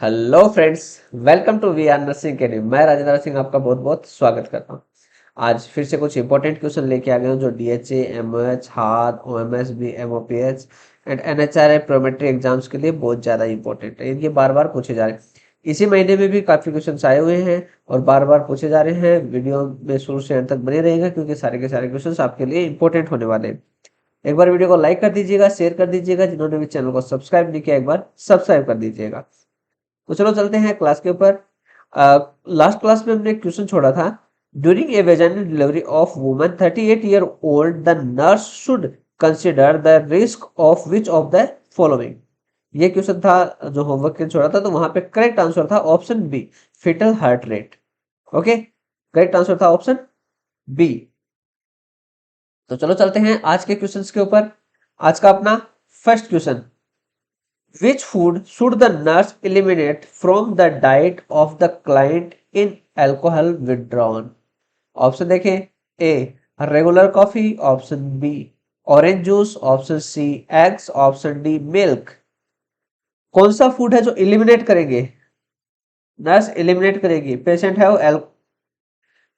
Hello friends, welcome to we are nursing academy. मैं राजेंद्र सिंह आपका बहुत बहुत स्वागत करता हूं। आज फिर से कुछ इंपॉर्टेंट क्वेश्चन लेके आ गए हूं जो DHA, MOH, HAAD, OMSB, MOPH and NHRA Prometric exams के लिए बहुत ज़्यादा इंपॉर्टेंट है। इनके बार बार पूछे जा रहे हैं। इसी महीने में भी काफ़ी क्वेश्चन आए हुए हैं और बार बार पूछे जा रहे हैं। वीडियो में शुरू से अंत तक बने रहेगा क्योंकि सारे के सारे क्वेश्चन आपके लिए इंपॉर्टेंट होने वाले हैं। एक बार वीडियो को लाइक कर दीजिएगा, शेयर कर दीजिएगा। जिन्होंने भी चैनल को सब्सक्राइब नहीं किया, एक बार सब्सक्राइब कर दीजिएगा। तो चलो चलते हैं क्लास के ऊपर। लास्ट क्लास में हमने क्वेश्चन छोड़ा था। During a vaginal delivery of woman 38 year old the nurse should consider the risk of which of the following. ये क्वेश्चन था जो होमवर्क के छोड़ा था, तो वहां पे करेक्ट आंसर था option B, fetal heart rate. Okay, correct answer था ऑप्शन बी। तो चलो चलते हैं आज के क्वेश्चंस के ऊपर। आज का अपना first question, which food should the nurse eliminate from the diet of the client in alcohol withdrawal? Option देखें। A regular coffee, option B orange juice, option C eggs, option D milk. कौन सा food है जो eliminate करेंगे, nurse eliminate करेगी? Patient है वो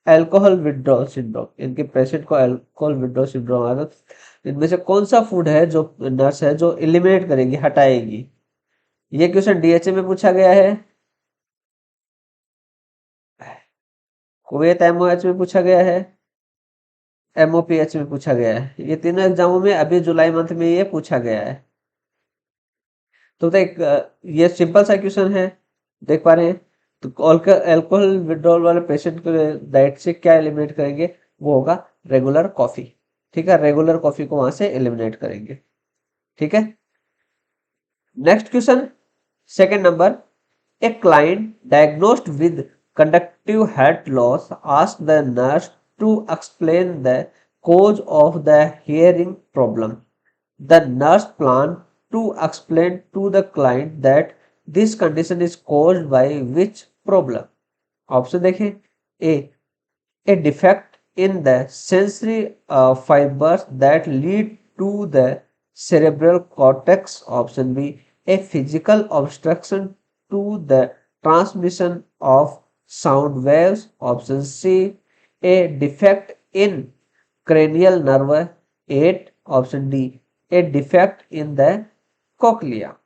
alcohol withdrawal syndrome, इनके पेशेंट को अल्कोहल विड्रॉल सिंड्रोम आ रहा है। इनमें से कौन सा फूड है जो नर्स है जो एलिमिनेट करेगी, हटाएगी? ये क्वेश्चन डीएचए में पूछा गया है, कुवैत एमओएच में पूछा गया है, एमओपीएच में पूछा गया है। ये तीनों एग्जामों में अभी जुलाई मंथ में ये पूछा गया है। तो देख, ये सिंपल सा क्वेश्चन है, देख पा रहे हैं। तो अल्कोहल विड्रॉल वाले पेशेंट को डाइट से क्या एलिमिनेट करेंगे? वो होगा रेगुलर कॉफी। ठीक है, रेगुलर कॉफी को वहां से एलिमिनेट करेंगे। ठीक है, next question, second number. A client diagnosed with conductive heart loss asked the nurse to explain the cause of the hearing problem. The nurse planned to explain to the client that this condition is caused by which problem? Option देखें। ए a defect in the sensory fibers that lead to the cerebral cortex. Option B, a physical obstruction to the transmission of sound waves. Option C, a defect in cranial nerve 8. Option D, a defect in the cochlea.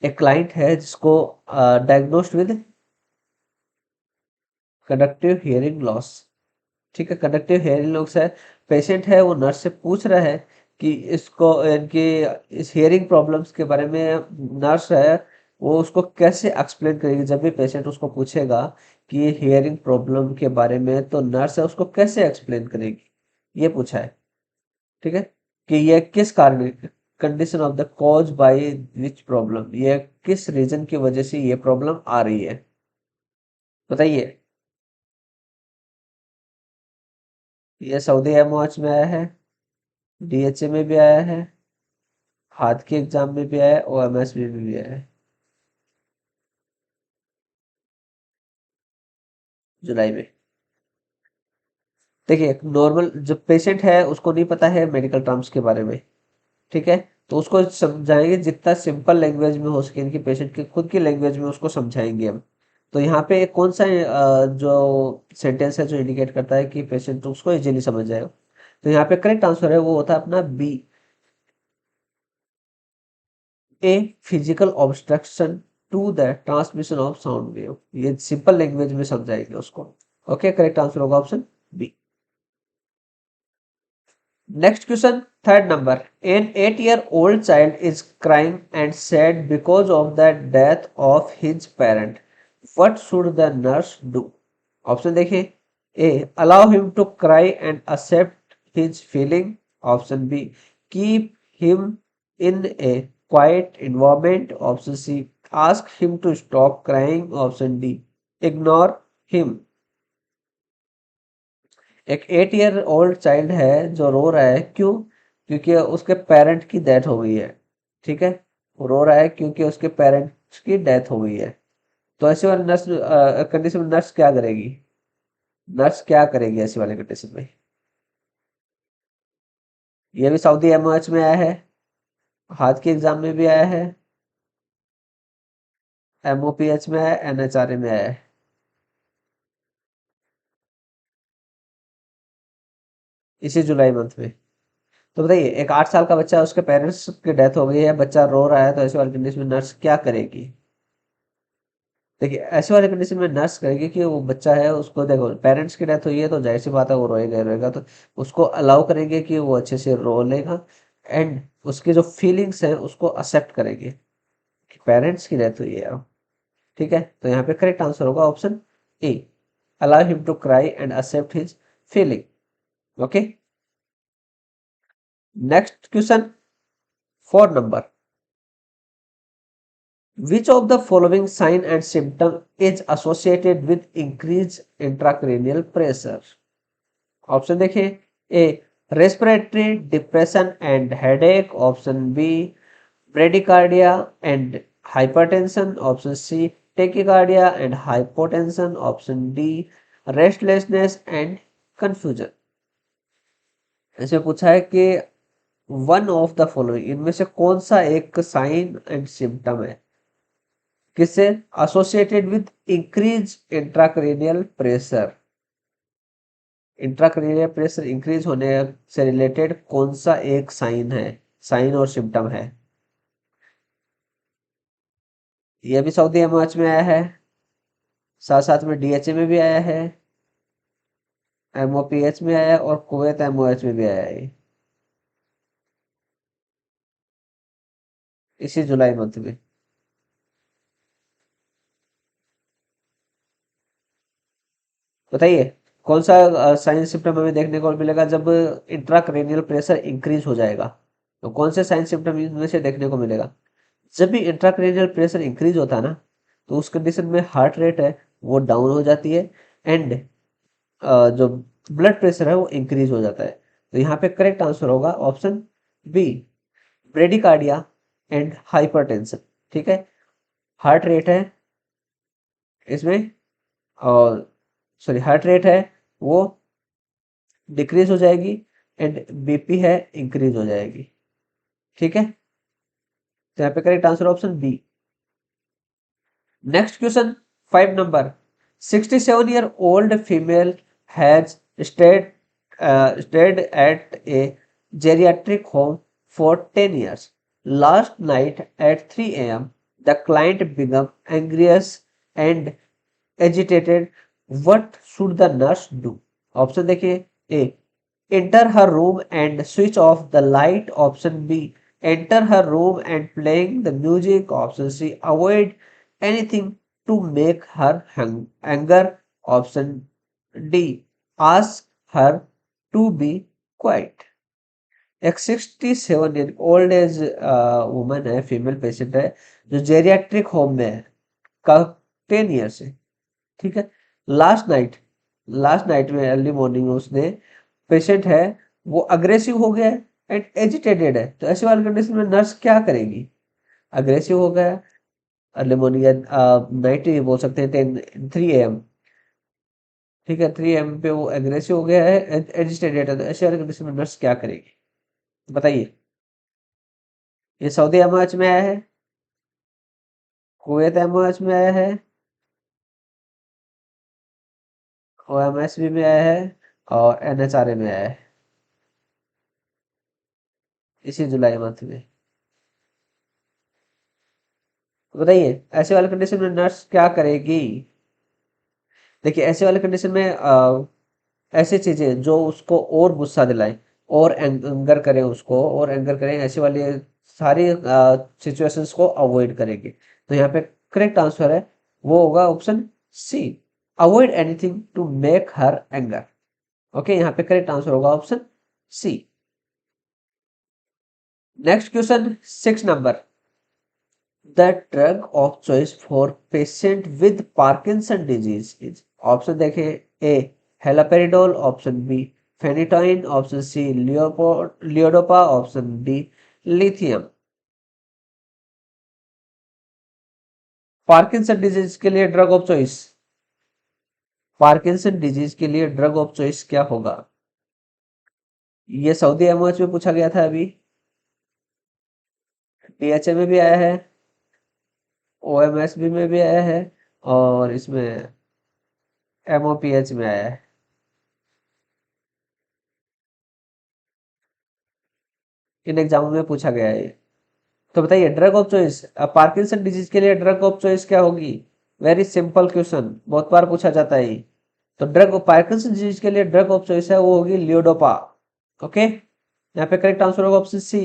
एक client है जिसको diagnosed with conductive hearing loss. ठीक है, conductive hearing loss है, patient है, वो nurse से पूछ रहा है कि इसको इनकी इस हियरिंग प्रॉब्लम्स के बारे में नर्स है वो उसको कैसे एक्सप्लेन करेगी। जब भी पेशेंट उसको पूछेगा कि ये हियरिंग प्रॉब्लम के बारे में, तो नर्स है उसको कैसे एक्सप्लेन करेगी, ये पूछा है। ठीक है, कि ये किस कारण, condition of the cause by which problem, ये किस रीजन की वजह से ये प्रॉब्लम आ रही है, बताइए। ये सऊदी एमओएच में आया है, डीएचए में भी आया है, हाथ के एग्जाम में भी आया है, ओएमएस में भी आया है जुलाई में। देखिए, नॉर्मल जो पेशेंट है उसको नहीं पता है मेडिकल टर्म्स के बारे में। ठीक है, तो उसको समझाएंगे जितना सिंपल लैंग्वेज में हो सके, इनकी पेशेंट की खुद की लैंग्वेज में उसको समझाएंगे हम। तो यहाँ पे कौन सा जो सेंटेंस है जो इंडिकेट करता है कि पेशेंट उसको इजीली समझ जाएगा? तो यहाँ पे करेक्ट आंसर है वो होता है अपना B, a physical obstruction to the transmission of sound wave. ये सिंपल लैंग्वेज में समझाएंगे उसको। ओके, करेक्ट आंसर होगा option B. Next question, third number. An 8 year old child is crying and sad because of the death of his parent. What should the nurse do? Option देखिए। A allow him to cry and accept his feeling. Option B keep him in a quiet environment. Option C ask him to stop crying. Option D ignore him. एक 8 year old child है जो रो रहा है, क्यों? क्योंकि उसके parent की death हो गई है। ठीक है, वो रो रहा है क्योंकि उसके पेरेंट्स की डेथ हो गई है। तो ऐसे वाले नर्स कंडीशन में नर्स क्या करेगी? नर्स क्या करेगी ऐसी वाले कंडीशन में? ये भी सऊदी एमओएच में आया है, हाथ के एग्जाम में भी आया है, एमओपीएच में है, एनएचआरए में है। इसी जुलाई मंथ में। तो बताइए, एक 8 साल का बच्चा है, उसके पेरेंट्स की डेथ हो गई है, बच्चा रो रहा है, तो ऐसे वाले कंडीशन में नर्स क्या करेगी? देखिए, ऐसे वाले कंडीशन में नर्स कहेगी कि वो बच्चा है, उसको देखो पेरेंट्स की डेथ हुई है तो जाहिर सी बात है वो रोएगा ही रोएगा, तो उसको अलाउ करेंगे कि वो अच्छे से रो लेगा, एंड उसकी जो फीलिंग्स है उसको एक्सेप्ट करेंगे कि पेरेंट्स की डेथ हुई है अब। ठीक है, तो यहाँ पे करेक्ट आंसर होगा option A, allow him to cry and accept his feeling. Okay, next question, 4 number. Which of the following sign and symptom is associated with increased intracranial pressure? Option देखिए, A respiratory depression and headache, option B bradycardia and hypertension, option C tachycardia and hypotension, option D restlessness and confusion. इसमें पूछा है कि one of the following, इनमें से कौन सा एक साइन एंड सिम्टम है किससे associated with increase intracranial pressure? Intracranial pressure increase होने से रिलेटेड कौन सा एक साइन है, साइन और सिम्टम है? ये भी सऊदी एमओएच में आया है, साथ साथ में डीएचए में भी आया है, एमओपीएच में आया है, और कुवैत एमओएच में भी आया है इसी जुलाई मंथ में। बताइए, कौन सा साइन सिम्टम हमें देखने को मिलेगा जब इंट्राक्रेनियल प्रेशर इंक्रीज हो जाएगा? तो कौन से साइन सिम्टम इनमें से देखने को मिलेगा? जब भी इंट्राक्रेनियल प्रेशर इंक्रीज होता है ना, तो उस कंडीशन में हार्ट रेट है वो डाउन हो जाती है, एंड जो ब्लड प्रेशर है वो इंक्रीज हो जाता है। तो यहाँ पे करेक्ट आंसर होगा option B, bradycardia and hypertension. ठीक है, हार्ट रेट है इसमें, और सॉरी हार्ट रेट है वो डिक्रीज हो जाएगी, एंड बीपी है इंक्रीज हो जाएगी। ठीक है, तो यहाँ पे correct answer option B. Next question, 5 number. 67-year-old female has stayed at a geriatric home for 10 years. Last night at 3 a.m., the client became anxious and agitated. What should the nurse do? Option देखिए, ए enter her room and switch off the light, option b enter her room and playing the music, option c avoid anything to make her anger, option d ask her to be quiet। एक 67 year old age woman है, female patient है, जो geriatric home में है का 10 year से। ठीक है, लास्ट नाइट में अर्ली मॉर्निंग में उसने, पेशेंट है वो अग्रेसिव हो गया है एंड एजिटेटेड है, तो ऐसे वाले कंडीशन में नर्स क्या करेगी? अग्रेसिव हो गया, अर्ली मॉर्निंग या नाइट ही बोल सकते हैं, 3 AM। ठीक है, 3 AM पे वो अग्रेसिव हो गया है, एजिटेटेड है, तो ऐसे वाले कंडीशन में नर्स क्या करेगी? बताइए, ये सऊदी एमओएच में आया है, कुवैत एमओएच में आया है, ओएमएसबी में आया है, और एनएचआरए में आया है इसी जुलाई मंथ में। तो बताइए, ऐसे वाले कंडीशन में नर्स क्या करेगी? देखिए, ऐसे वाले कंडीशन में ऐसी चीजें जो उसको और गुस्सा दिलाएं, और एंगर करें, उसको और एंगर करें, ऐसे वाली सारी सिचुएशंस को अवॉइड करेंगे। तो यहाँ पे करेक्ट आंसर है वो होगा option C, avoid anything to make her anger. Okay, यहाँ पे करेक्ट आंसर होगा option C. Next question, 6 number. The drug of choice for patient with Parkinson disease is, option देखें, A haloperidol, option B phenytoin, option C levodopa, option D lithium. Parkinson disease के लिए drug of choice, Parkinson disease के लिए drug of choice क्या होगा? ये Saudi MOH में पूछा गया था, अभी डीएचए में भी आया है, ओएमएसबी में भी आया है और इसमें एमओपीएच में आया है। इन एग्जामों में पूछा गया है ये। तो बताइए drug of choice, Parkinson disease के लिए ड्रग ऑफ चॉइस क्या होगी? वेरी सिंपल क्वेश्चन, बहुत बार पूछा जाता है ये। तो ड्रग पार्किंसन डिजीज के लिए ड्रग ऑफ चॉइस है वो होगी लियोडोपा। ओके, यहाँ पे करेक्ट आंसर होगा option C.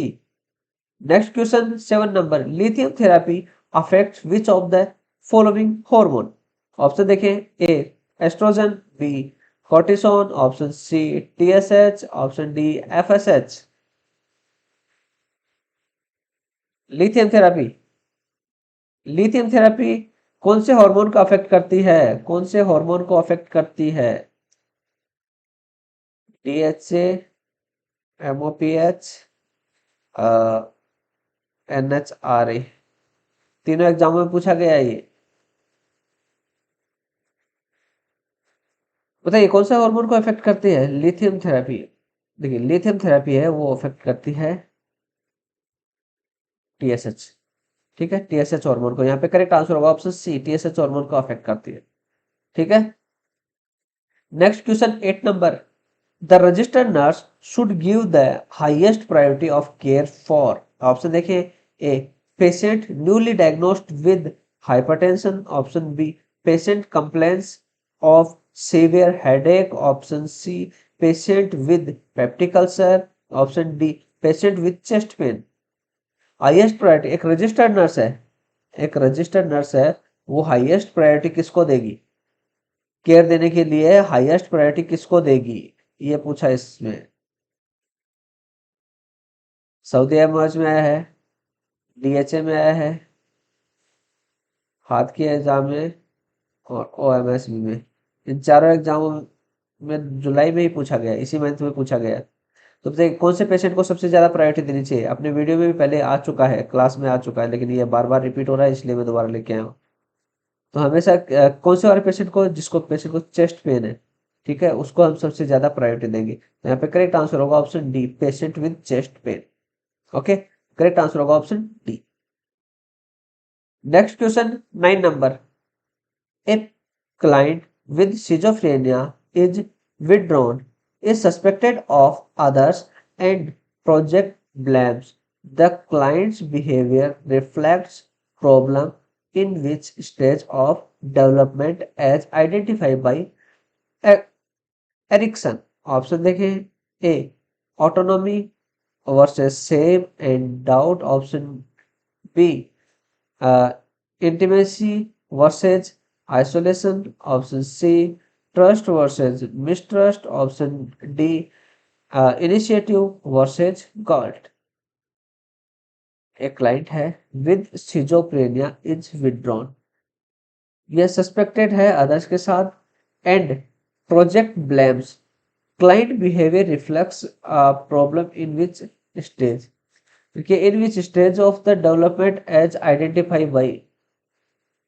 Next question 7 number, lithium therapy affect which of the following hormone? Option देखें, A oestrogen, B cortisone, option C TSH, option D FSH. Lithium therapy, lithium therapy कौन से hormone को affect करती है? कौन से hormone को affect करती है? डीएचए, एमओपीएच, एनएचआरए। तीनों एग्जामों में पूछा गया है ये। बताइए कौन सा हार्मोन को अफेक्ट करती है लिथियम थेरेपी? देखिए लिथियम थेरेपी है वो अफेक्ट करती है टीएसएच। ठीक है, टीएसएच हार्मोन को। यहाँ पे करेक्ट आंसर होगा ऑप्शन सी, टीएसएच हार्मोन को अफेक्ट करती है। ठीक है, next question 8 number, the registered nurse should give the highest priority of care for. Option देखिए, A patient newly diagnosed with hypertension, option B patient complaints of severe headache, option C patient with peptic ulcer, option D patient with chest pain. Highest priority, एक registered nurse है, एक registered nurse है, वो highest priority किसको देगी? Care देने के लिए हाईएस्ट प्रायोरिटी किसको देगी, ये पूछा इसमें। सऊदी एमर्ज में आया है, डीएचए में आया है, हाथ के एग्जाम में और ओएमएसबी में। इन चारों एग्जामों में जुलाई में ही पूछा गया, इसी मंथ में पूछा गया। तो बताइए कौन से पेशेंट को सबसे ज्यादा प्रायोरिटी देनी चाहिए? अपने वीडियो में भी पहले आ चुका है, क्लास में आ चुका है, लेकिन ये बार बार रिपीट हो रहा है इसलिए मैं दोबारा लेके आया हूँ। तो हमेशा कौन से वाले पेशेंट को, जिसको पेशेंट को चेस्ट पेन है, ठीक है, उसको हम सबसे ज्यादा प्रायोरिटी देंगे। तो यहाँ पे करेक्ट आंसर होगा option D, patient with chest pain. Okay, correct answer होगा option D. Next question 9 number, a client with schizophrenia is withdrawn, is suspected of others and project blames. The client's behavior reflects problem in which stage of development as identified by E- Erikson. Option देखें, A autonomy versus same and doubt, option B intimacy versus isolation, option C trust versus mistrust, option D initiative versus cult। एक client है with schizophrenia is withdrawn, यह suspected है others के साथ, and project blames client behaviour reflects problem in which stage, क्योंकि in which stage of the development age identify by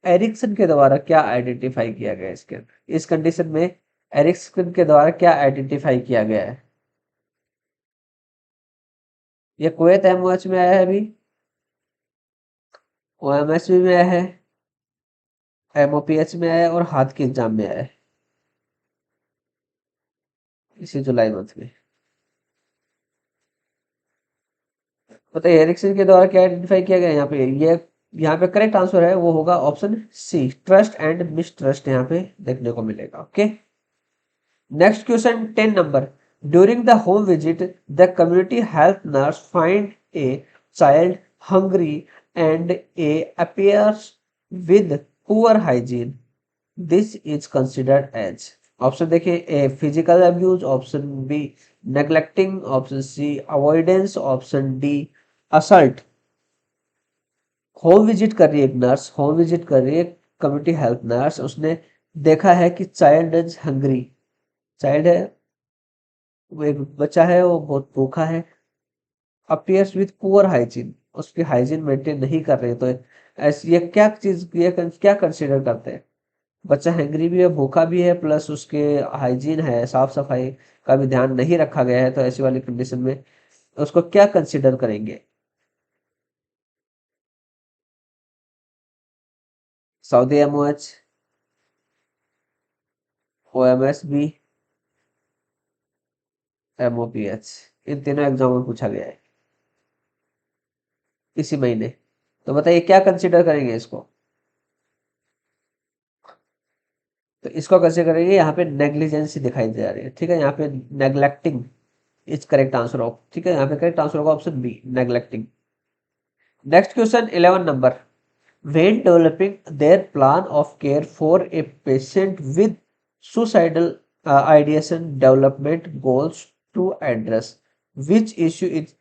Erikson के द्वारा क्या आइडेंटिफाई किया गया इसके अंदर, इस कंडीशन में एरिक्सन के द्वारा क्या आइडेंटिफाई किया गया है? ये कुवैत एमओएच में आया है अभी, ओएमएसबी में आया है, एमओपीएच में आया है और हाथ के एग्जाम में आया है इसी जुलाई मंथ में। बताइए एरिक्सन के द्वारा क्या आइडेंटिफाई किया गया यहाँ पे? ये यहाँ पे करेक्ट आंसर है वो होगा option C, trust and mistrust यहाँ पे देखने को मिलेगा। Okay, next question 10 number, during the home visit the community health nurse find a child hungry and a appears with poor hygiene, this is considered as। Option देखिए, A physical abuse, option B neglecting, option C avoidance, option D assault. Home visit कर रही है एक nurse, home visit कर रही है community health nurse, उसने देखा है कि चाइल्ड इज हंग्री, चाइल्ड है, वो एक बच्चा है वो बहुत भूखा है, अपीयर्स विथ पुअर हाइजीन, उसकी हाइजीन मेंटेन नहीं कर रहे, तो ऐसी ये क्या चीज, ये क्या कंसीडर करते हैं? बच्चा हैंग्री भी है, भूखा भी है, प्लस उसके हाइजीन है, साफ सफाई का भी ध्यान नहीं रखा गया है, तो ऐसी वाली कंडीशन में उसको क्या कंसीडर करेंगे? सऊदी एमओएच, ओएमएसबी, एमओपीएच, इन तीनों एग्जाम में पूछा गया है इसी महीने। तो बताइए क्या कंसीडर करेंगे इसको? तो इसको कैसे करेंगे? यहाँ पे नेग्लिजेंसी दिखाई दे रही है, ठीक है, यहाँ पे neglecting is correct answer of, ठीक है, यहाँ पे करेक्ट आंसर होगा option B, neglecting. Next question 11 number, when developing their plan of care for a patient with suicidal ideation development goals to address which issue is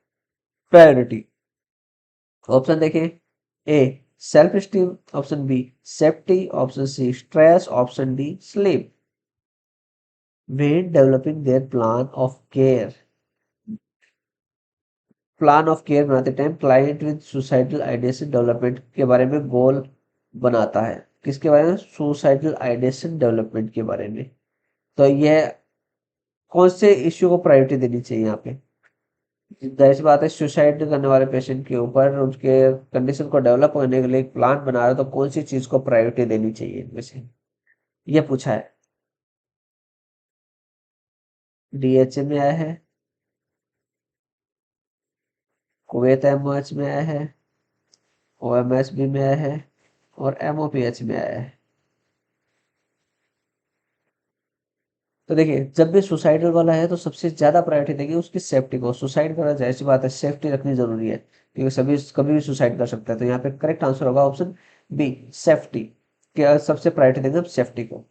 priority? Option देखें, A self esteem, option B safety, option C stress, option D sleep. when developing their plan of care बनाते time client with suicidal ideation development के बारे में गोल बनाता है, किसके बारे में? सुसाइडल आइडिएशन डेवलपमेंट के बारे में। तो यह कौन से इश्यू को प्रायोरिटी देनी चाहिए यहाँ पे? जाहिर सी बात है, सुसाइड करने वाले पेशेंट के ऊपर उसके कंडीशन को डेवलप करने के लिए एक प्लान बना रहा है, तो कौन सी चीज को प्रायोरिटी देनी चाहिए इनमें से, ये पूछा है। डीएचए में आया है, कुवैत एमओएच में आया है, ओएमएसबी में आया है और एमओपीएच में आया है। तो देखिए, जब भी सुसाइडल वाला है तो सबसे ज्यादा प्रायोरिटी देंगे उसकी सेफ्टी को। सुसाइड करना जाहिर सी बात है, सेफ्टी रखनी जरूरी है, क्योंकि सभी कभी भी सुसाइड कर सकता है। तो यहाँ पे करेक्ट आंसर होगा ऑप्शन बी, सेफ्टी। क्या सबसे प्रायोरिटी देंगे हम? सेफ्टी को।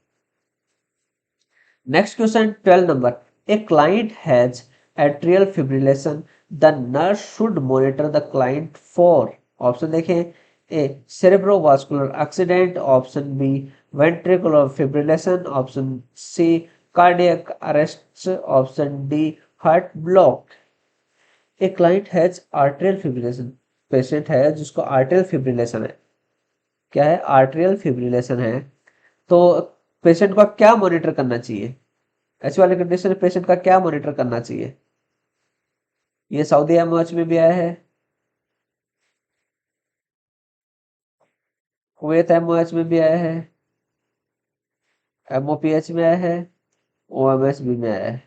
Next question 12 number, A client has atrial fibrillation, the nurse should monitor the client for, option देखें, A cerebrovascular accident, option B ventricular fibrillation, option C cardiac arrest, option D heart block. A client has arterial fibrillation, patient है जिसको arterial fibrillation है। क्या है? Arterial fibrillation है। तो patient को क्या मॉनिटर करना चाहिए? ऐसे वाले कंडीशन में पेशेंट का क्या मॉनिटर करना चाहिए? ये सऊदी एमओएच में भी आया है, कुवैत एमओएच में भी आया है, एमओपीएच में आया है, ओएमएसबी में आया है।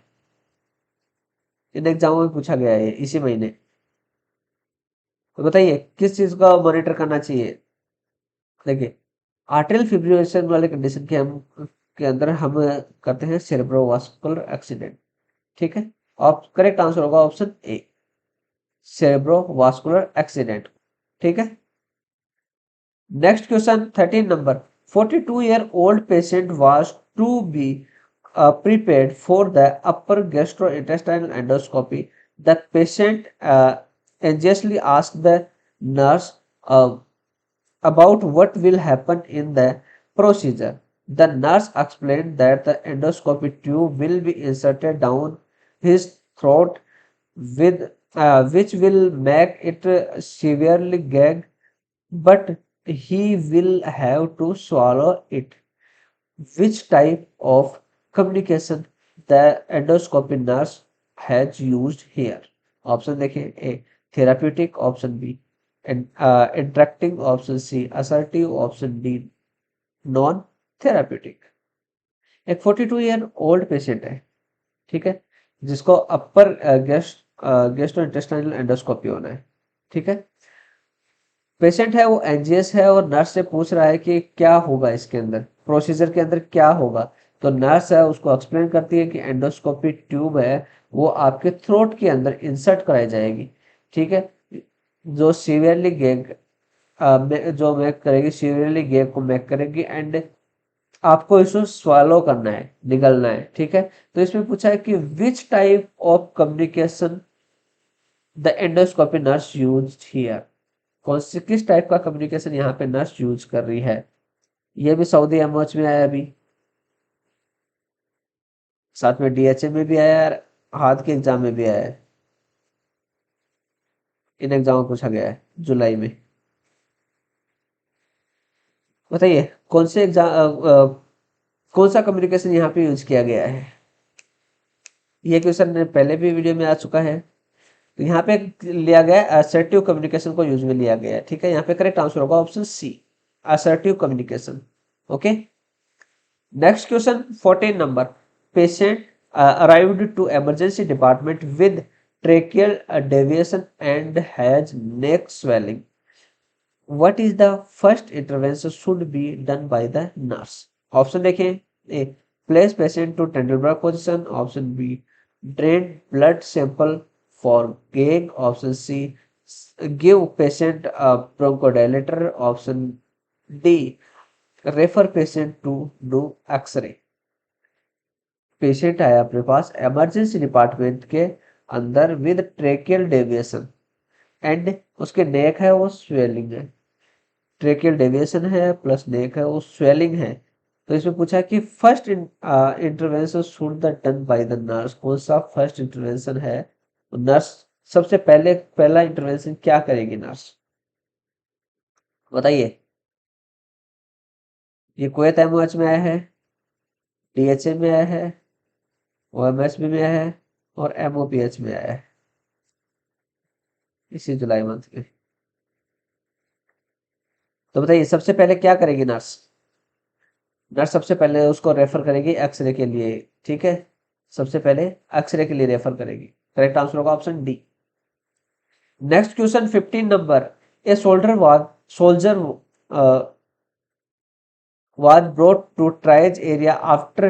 इन एग्जामों में पूछा गया है इसी महीने। तो बताइए किस चीज का मॉनिटर करना चाहिए? देखिए, आर्टेरियल फिब्रिलेशन वाले कंडीशन के अंदर हम करते हैं सेरेब्रोवास्कुलर एक्सीडेंट, ठीक है। और करेक्ट आंसर होगा ऑप्शन ए, सेरेब्रोवास्कुलर एक्सीडेंट, ठीक है। Next question 13 number, 42-year-old patient was to be prepared for the upper gastrointestinal endoscopy. The patient anxiously asked the nurse about what will happen in the procedure. The nurse explained that the endoscopy tube will be inserted down his throat with which will make it severely gag, but he will have to swallow it. Which type of communication the endoscopy nurse has used here? Option देखें, A therapeutic, option B interacting, option C assertive, option D non therapeutic. एक 42-year-old patient है, ठीक है, जिसको अपर gastrointestinal endoscopy होना है, ठीक है। पेशेंट है वो एंजियस है और नर्स से पूछ रहा है कि क्या होगा इसके अंदर, प्रोसीजर के अंदर क्या होगा। तो नर्स है उसको एक्सप्लेन करती है कि एंडोस्कोपी ट्यूब है वो आपके थ्रोट के अंदर इंसर्ट कराई जाएगी, ठीक है, जो सीवियरली गैग जो मैक करेगी, सीवियरली गैग को मैक करेगी एंड आपको इसको स्वालो करना है, निगलना है, ठीक है। तो इसमें पूछा है कि which type of communication the endoscopy nurse use here, कौन से किस टाइप का कम्युनिकेशन यहाँ पे नर्स यूज कर रही है। ये भी सऊदी एमओएच में आया, अभी साथ में डीएचए में भी आया है, हाथ के एग्जाम में भी आया है। इन एग्जाम में पूछा गया है जुलाई में। बताइए कौन से एग्जाम कौन सा कम्युनिकेशन यहाँ पे यूज किया गया है? ये क्वेश्चन पहले भी वीडियो में आ चुका है। तो यहाँ पे लिया गया असर्टिव कम्युनिकेशन को यूज में लिया गया है, ठीक है। यहाँ पे करेक्ट आंसर होगा option C, assertive communication. Okay. Next question, 14 number. Patient arrived to emergency department with tracheal deviation and has neck swelling. What is the first intervention should be done by the nurse? Option देखें. A, place patient to Trendelenburg position. Option B, drain blood sample for gag. Option C, give patient bronchodilator. Option D, refer patient to do X-ray. Patient आया अपने पास emergency department के अंदर with tracheal deviation and उसके नेक है वो swelling है. Tracheal deviation है plus नेक है वो स्वेलिंग है. तो इसमें पूछा कि first intervention should the done by the nurse. कौन सा फर्स्ट इंटरवेंशन है? नर्स सबसे पहला इंटरवेंशन क्या करेगी नर्स? बताइए. ये कुवैत एमओएच में आया है, डीएचए में आया है, ओएमएसबी में आया है और एमओपीएच में आया है इसी जुलाई मंथ में. तो बताइए सबसे पहले क्या करेगी नर्स? नर्स सबसे पहले उसको रेफर करेगी एक्सरे के लिए. ठीक है, सबसे पहले एक्सरे के लिए रेफर करेगी. करेक्ट आंसर होगा option D. Next question 15 number. A soldier was brought to triage area after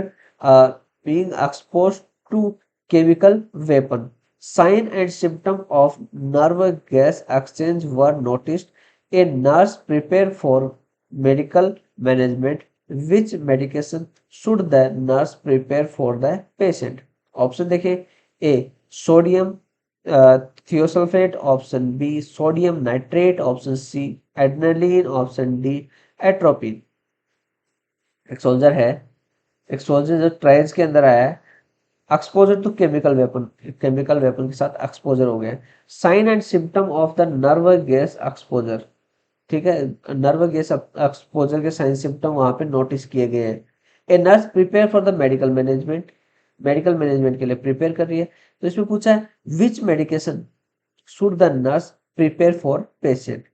being exposed to chemical weapon. Sign and symptom of nerve gas exchange were noticed. A nurse prepared for medical management. Which medication should the nurse prepare for the patient? Option देखें. A, sodium thiosulfate. Option B, sodium nitrate. Option C, adrenaline. Option D, atropine. एक soldier है, एक soldier जो trials के अंदर आया है, exposure to chemical weapon के साथ एक्सपोजर हो गया. Sign and symptom of the nerve gas exposure. ठीक है, नर्व गैस एक्सपोजर के साइन सिम्टम वहां पे नोटिस किए गए हैं. A nurse prepare for the medical management के लिए प्रिपेयर कर रही है. तो इसमें पूछा है which medication should the nurse prepare for patient.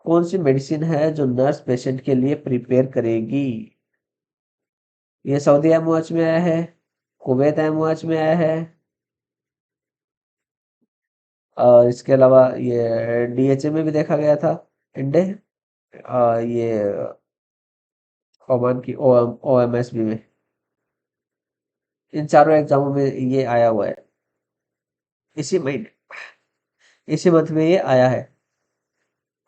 कौन सी मेडिसिन है जो नर्स पेशेंट के लिए प्रिपेयर करेगी? ये सऊदी एमओएच में आया है, कुवैत एमओएच में आया है, और इसके अलावा ये डीएचए में भी देखा गया था, एंड ये ओमान की ओएमएसबी में. इन चारों एग्जामों में ये आया हुआ है. इसी मंथ में ये आया है.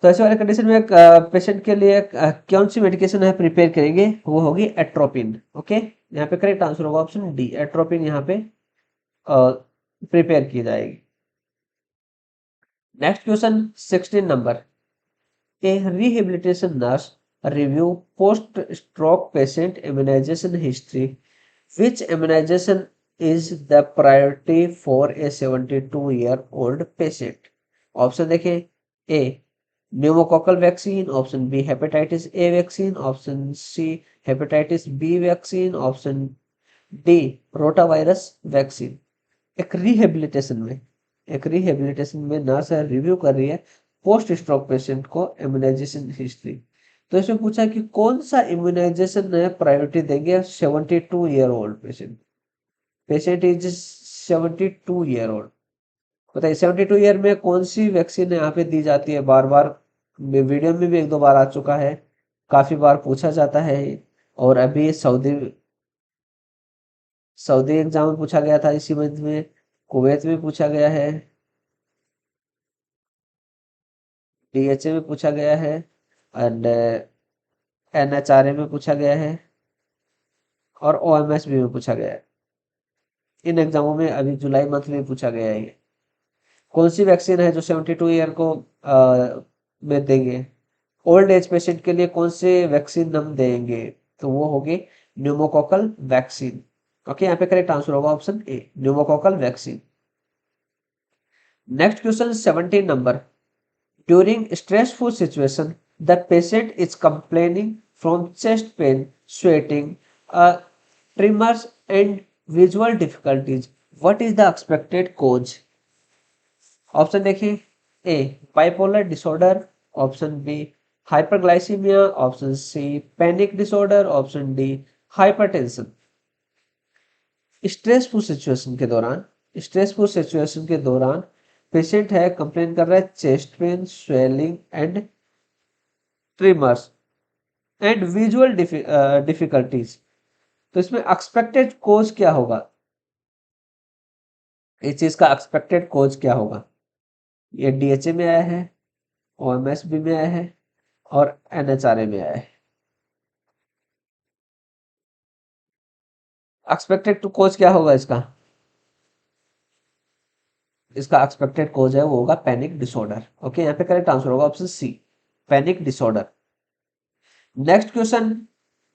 तो ऐसे वाले कंडीशन में पेशेंट के लिए कौन सी मेडिकेशन है प्रिपेयर करेंगे? वो होगी एट्रोपिन. ओके, यहाँ पे करेक्ट आंसर होगा ऑप्शन डी, एट्रोपिन यहाँ पे प्रिपेयर की जाएगी. Next question 16 number. A rehabilitation nurse review post stroke patient immunisation history. Which immunisation is the priority for A 72-year-old patient? Option देखें. A, pneumococcal vaccine. Option B, hepatitis A vaccine. Option C, hepatitis B vaccine. Option D, rotavirus vaccine. एक rehabilitation में nurse review कर रही है post stroke patient को immunisation history. तो इसमें पूछा कि कौन सा इम्यूनाइजेशन है प्रायोरिटी देंगे 72-year-old पेशेंट इज 72-year-old. बताइए 72 ईयर में कौन सी वैक्सीन यहाँ पे दी जाती है? बार बार वीडियो में भी एक दो बार आ चुका है, काफी बार पूछा जाता है, और अभी सऊदी एग्जाम में पूछा गया था इसी मंथ में, कुवैत में पूछा गया है, डीएचए में पूछा गया है, एंड एनएचआरए में पूछा गया है, और ओएमएसबी में पूछा गया है. इन एग्जामों में अभी जुलाई मंथ में पूछा गया है. ये कौन सी वैक्सीन है जो 72 ईयर को में देंगे? ओल्ड एज पेशेंट के लिए कौन से वैक्सीन हम देंगे? तो वो होगी न्यूमोकोकल वैक्सीन. ओके, यहाँ पे करेक्ट आंसर होगा option A, pneumococcal vaccine. Next question 17 number. During stressful situation the patient is complaining from chest pain, sweating, tremors and visual difficulties. What is the expected cause? Option देखिए. A, bipolar disorder. Option B, hyperglycaemia, option C panic disorder, option D hypertension. Stressful situation के दौरान patient है complain कर रहा है chest pain, swelling and tremors and visual difficulties. तो इसमें expected कोज क्या होगा, इस चीज का एक्सपेक्टेड कोज क्या होगा? ये डीएचए में आया है, ओएमएसबी में आया है और एनएचआरए में आया है। एक्सपेक्टेड टू कोज क्या होगा इसका? इसका एक्सपेक्टेड कोज है वो होगा पैनिक डिसऑर्डर। ओके, यहाँ पे करेक्ट आंसर होगा option C, panic disorder. Next question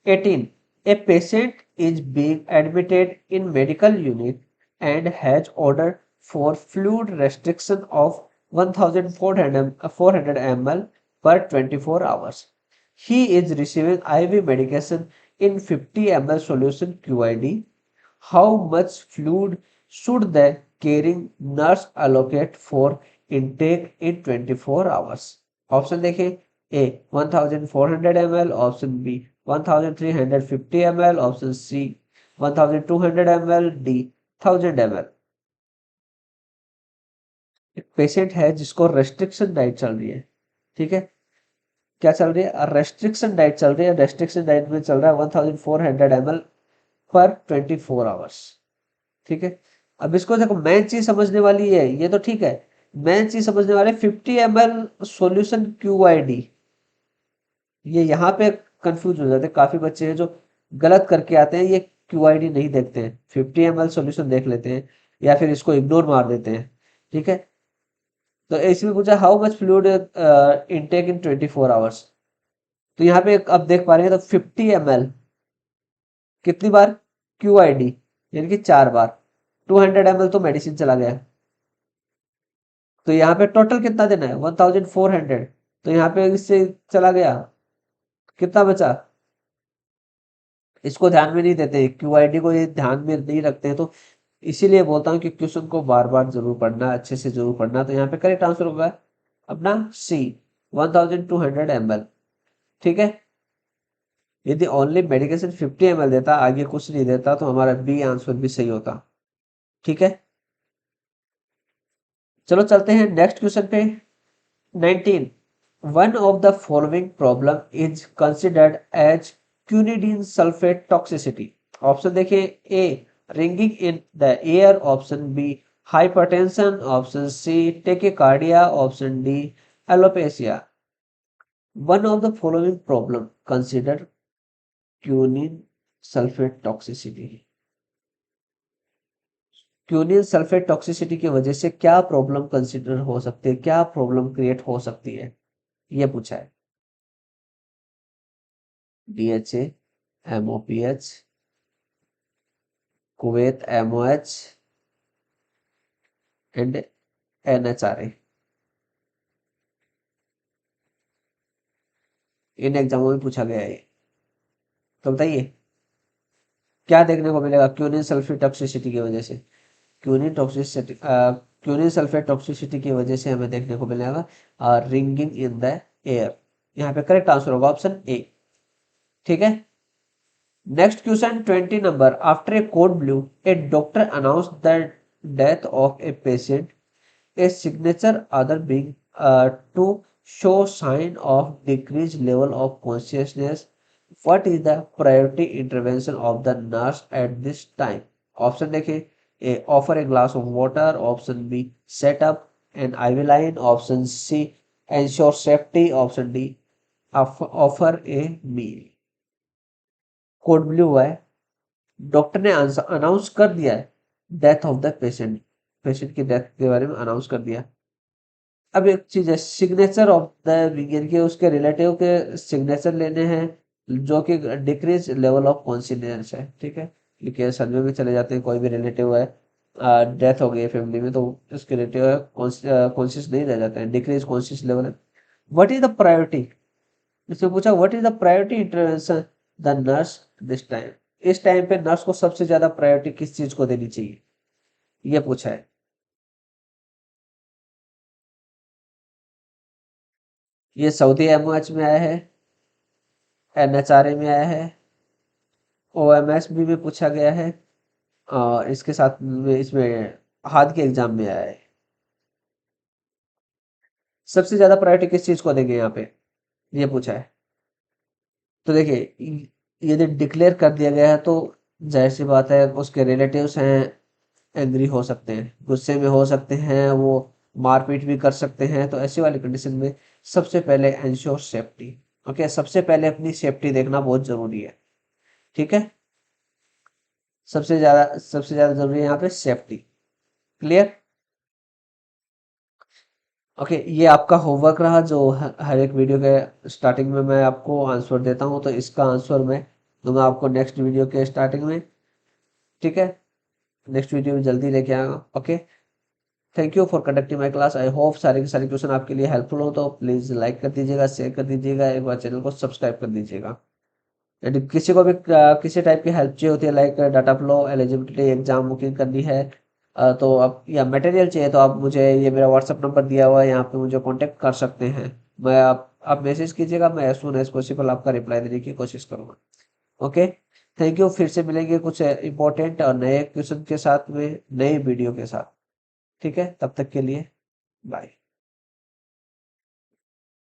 18, a patient is being admitted in medical unit and has ordered for fluid restriction of 1400 ml per 24 hours. He is receiving IV medication in 50 ml solution QID. How much fluid should the caring nurse allocate for intake in 24 hours? Option देखें, A 1400 ml, option B 1350 ml, option C 1200 ml, D 1000 ml। एक patient है जिसको restriction diet चल रही है, ठीक है, क्या चल रही है? रेस्ट्रिक्शन डाइट चल रही है। रेस्ट्रिक्शन डाइट में चल रहा है 1400 ml पर 24 आवर्स, ठीक है। अब इसको देखो, मेन चीज समझने वाली है, ये तो ठीक है, मेन चीज समझने वाले 50 ml सॉल्यूशन क्यूआईडी। ये यहाँ पे कंफ्यूज हो जाते हैं काफी बच्चे हैं जो गलत करके आते हैं, ये क्यूआईडी नहीं देखते हैं, 50 ml सॉल्यूशन देख लेते हैं या फिर इसको इग्नोर मार देते हैं, ठीक है। तो इसमें पूछा how much fluid intake in 24 hours. तो यहाँ पे अब देख पा रहे हैं तो 50 ml कितनी बार? क्यूआईडी यानी कि 4 बार। 200 ml तो मेडिसिन चला गया, तो यहाँ पे टोटल कितना देना है? 1400। तो यहाँ पे इससे चला गया, कितना बचा? इसको ध्यान में नहीं देते, क्यूआईडी को ये ध्यान में नहीं रखते हैं। तो इसीलिए बोलता हूँ कि क्वेश्चन को बार बार जरूर पढ़ना, अच्छे से जरूर पढ़ना। तो यहाँ पे करेक्ट आंसर होगा अपना सी 1200 ml, ठीक है। यदि ओनली मेडिकेशन 50 ml देता, आगे कुछ नहीं देता, तो हमारा बी आंसर भी सही होता, ठीक है। चलो चलते हैं नेक्स्ट क्वेश्चन पे। 19, one of the following problem is considered as quinidine sulfate toxicity। Option देखिए, A ringing in the air, option B hypertension, option C tachycardia, option D alopecia. One of the following problem consider quinine sulfate toxicity. Quinine sulfate toxicity की वजह से क्या problem consider हो सकती है, क्या problem create हो सकती है, ये पूछा है। DHA, MOPH, Kuwait MOH and NHRA. इन एग्जामों में पूछा गया है, तो बताइए क्या देखने को मिलेगा क्यूनिन सल्फेट टॉक्सिसिटी की वजह से? क्यूनिन सल्फेट टॉक्सिसिटी की वजह से हमें देखने को मिलेगा रिंगिंग इन द एयर। यहाँ पे करेक्ट आंसर होगा ऑप्शन ए, ठीक है। Next question 20 number, after a code blue A doctor announce the death of a patient, a signature other being to show sign of decreased level of consciousness. What is the priority intervention of the nurse at this time? Option देखें, A offer a glass of water, option B set up an IV line, option C ensure safety, option D offer a meal. Code blue हुआ है, doctor ने announce कर दिया है death of the patient, patient की death के बारे में अनाउंस कर दिया। अब एक चीज है सिग्नेचर ऑफ द यानी कि उसके रिलेटिव के सिग्नेचर लेने हैं जो कि डिक्रीज लेवल ऑफ कॉन्शियसनेस है, ठीक है। क्योंकि सर्वे में चले जाते हैं, कोई भी रिलेटिव है, डेथ हो गई है फैमिली में, तो उसके रिलेटिव है कॉन्शियस नहीं रह जाते हैं, डिक्रीज कॉन्शियस लेवल है। व्हाट इज द प्रायोरिटी, इससे पूछा what is the priority intervention the nurse this time. इस टाइम पे नर्स को सबसे ज्यादा प्रायोरिटी किस चीज को देनी चाहिए, ये पूछा है। ये सऊदी एमओएच में आया है, एनएचआरए में आया है, ओएमएस भी पूछा गया है, और इसके साथ में इसमें हाथ के एग्जाम में आया है। सबसे ज्यादा प्रायोरिटी किस चीज को देंगे यहाँ पे, ये पूछा है। तो देखिए, यदि डिक्लेयर कर दिया गया है तो जाहिर सी बात है उसके रिलेटिव्स हैं, एग्री हो सकते हैं, गुस्से में हो सकते हैं, वो मारपीट भी कर सकते हैं। तो ऐसी वाली कंडीशन में सबसे पहले एंश्योर सेफ्टी। ओके, सबसे पहले अपनी सेफ्टी देखना बहुत जरूरी है। ठीक है, सबसे ज्यादा जरूरी है यहाँ पे सेफ्टी। क्लियर। ओके, ये आपका होमवर्क रहा, जो हर एक वीडियो के स्टार्टिंग में मैं आपको आंसर देता हूँ, तो इसका आंसर मैं दूंगा आपको नेक्स्ट वीडियो के स्टार्टिंग में। ठीक है, नेक्स्ट वीडियो में जल्दी लेके आऊंगा। Okay, thank you for conducting my class. I hope सारे के सारे क्वेश्चन आपके लिए हेल्पफुल हो, तो प्लीज लाइक कर दीजिएगा, शेयर कर दीजिएगा, एक बार चैनल को सब्सक्राइब कर दीजिएगा। यदि किसी को भी किसी टाइप की हेल्प चाहिए होती है, like data flow, eligibility, exam booking करनी है, तो आप या मटेरियल चाहिए, तो आप मुझे, ये मेरा व्हाट्सअप नंबर दिया हुआ है, यहाँ पे मुझे कांटेक्ट कर सकते हैं। मैं आप मैसेज कीजिएगा, मैं एज सुन एज पॉसिबल आपका रिप्लाई देने की कोशिश करूंगा। Okay, thank you. फिर से मिलेंगे कुछ इंपॉर्टेंट और नए क्वेश्चन के साथ में, नए वीडियो के साथ। ठीक है, तब तक के लिए बाय।